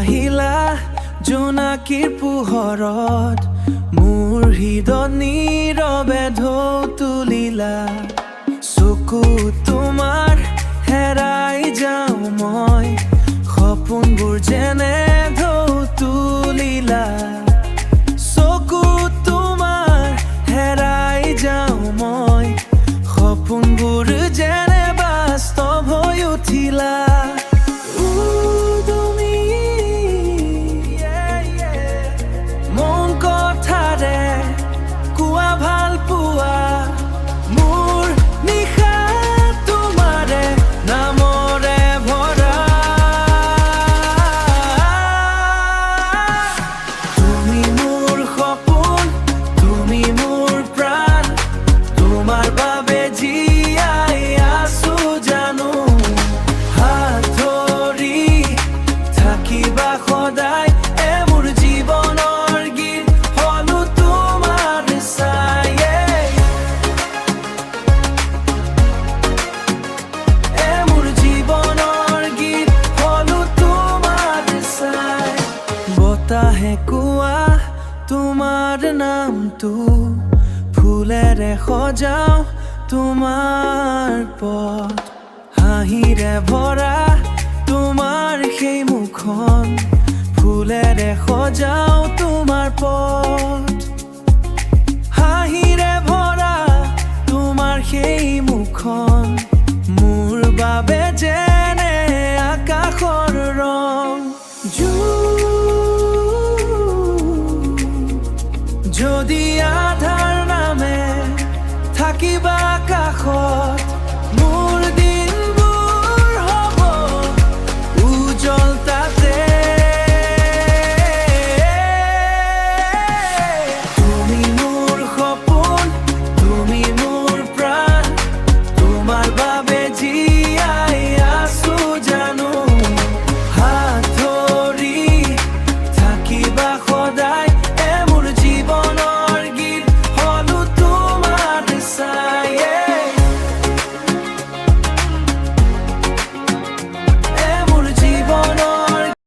আহিলা জোনাকীৰ পোহৰত মোৰ হৃদয় নীৰৱে ঢৌ তুলিলা চকু তোমাৰ হেৰাই যাওঁ মই সপোনবোৰ যেনে ঢৌ তুলিলা চকু তোমাৰ হেৰাই যাওঁ মই সপোনবোৰ যেনে বাস্তৱ হৈ উঠিলা বতাহে কোৱা তোমাৰ নামটো ফুলেৰে সজাও তোমাৰ পথ হাঁহিৰে ভৰা তোমাৰ সেই মুখখন ফুলেৰে সজাও তোমাৰ পথ হাঁহিৰে ভৰা তোমাৰ সেই মুখখন মোৰ বাবে যেনে আকাশৰ ৰং যদি আধাৰ নামে থাকিবা কাষত